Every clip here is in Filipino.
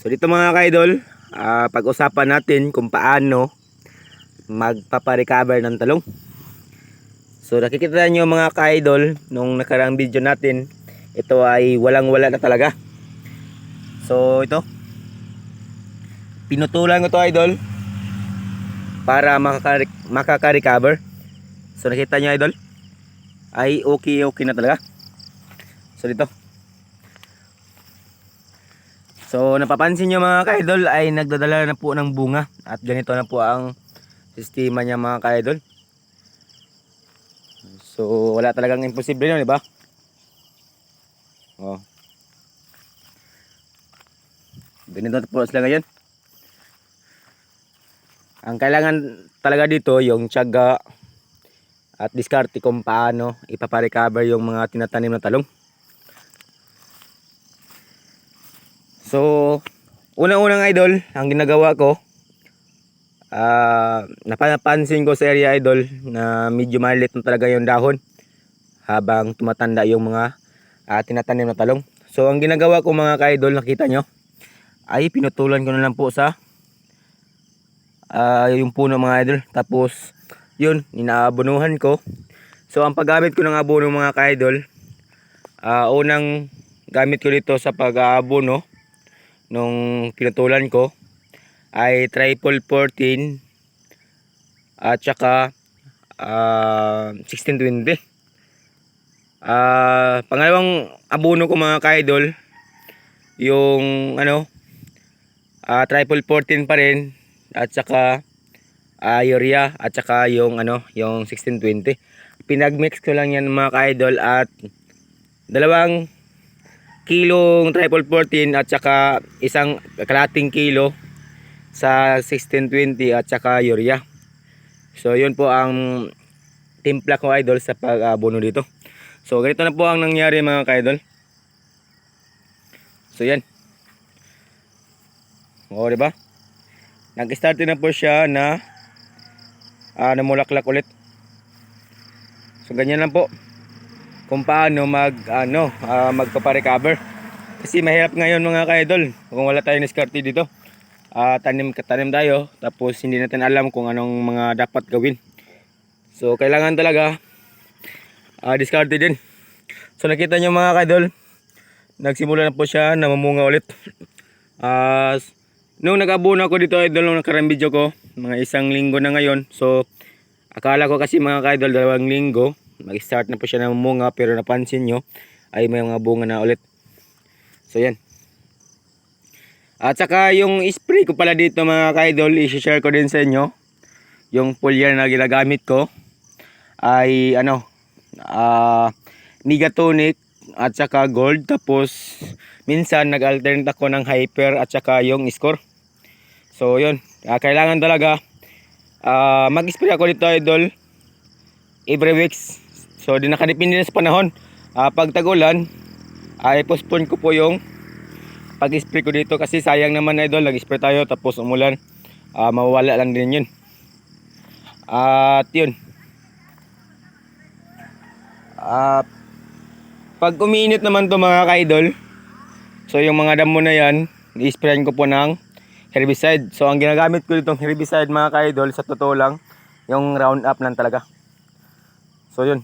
So dito mga ka-idol, pag-usapan natin kung paano magpaparecover ng talong. So nakikita nyo mga ka-idol, nung nakarang video natin, ito ay walang-wala na talaga. So ito, pinutulan ko to idol para makaka-recover. So nakita nyo idol, ay okay na talaga. So dito, so napapansin nyo mga ka-idol ay nagdadala na po ng bunga. At ganito na po ang sistema niya mga ka-idol. So wala talagang imposible yun, diba? Oh. Ganito na po sila ngayon. Ang kailangan talaga dito yung tiyaga at diskarte kung paano ipaparecover yung mga tinatanim na talong. So unang-unang idol, ang ginagawa ko, napapansin ko sa area idol na medyo maliit na talaga yung dahon habang tumatanda yung mga tinatanim na talong. So ang ginagawa ko mga ka-idol, nakita nyo, ay pinutulan ko na lang po sa yung puno mga idol. Tapos yun, inaabonuhan ko. So ang paggamit ko ng abono mga ka-idol, unang gamit ko dito sa pag-aabono nung pinutulan ko ay triple 14 at saka 1620. Pangalawang abono ko mga ka-idol, yung triple 14 pa rin at saka urea at saka yung yung 1620. Pinagmix ko lang yan mga ka-idol at 2 kilong triple 14 at saka 1 kalating kilo sa 1620 at saka urea. So yun po ang timpla ko idol sa pag-abono dito. So ganito na po ang nangyari mga ka-idol. So yan. O diba? Nag-start na po siya na namulaklak ulit. So ganyan lang po kung paano magpaparecover. Kasi mahirap ngayon mga ka-idol kung wala tayong diskarte dito. Tanim tayo tapos hindi natin alam kung anong mga dapat gawin. So kailangan talaga diskarte din. So nakita nyo mga ka-idol, nagsimula na po siya namumunga ulit. Nung nag-abono ako dito idol, nung nakarang video ko, mga 1 linggo na ngayon. So akala ko kasi mga ka-idol 2 linggo mag-start na po siya namumunga, pero napansin nyo ay may mga bunga na ulit. So yan. At saka yung spray ko pala dito mga ka-idol, i-share ko din sa inyo. Yung foliar na ginagamit ko ay Megatonic at saka gold. Tapos minsan nag-alternate ako ng hyper at saka yung score. So yun, kailangan talaga mag-spray ako dito idol every weeks. So di nakadepende na sa panahon. Pag tag-ulan ay postpone ko po yung pag-spray ko dito kasi sayang naman idol, nag-spray tayo tapos umulan, mawawala lang din yun. At yun, pag umiinit naman to mga ka-idol, so yung mga damo na yan, i-sprayan ko po ng herbicide. So ang ginagamit ko ditong herbicide mga ka-idol, sa totoo lang, yung Roundup lang talaga. So yun,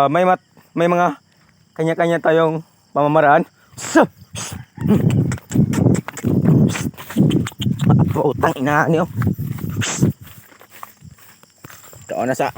may mga kanya-kanya tayong pamamaraan. Utang ina niyo. Ito na sa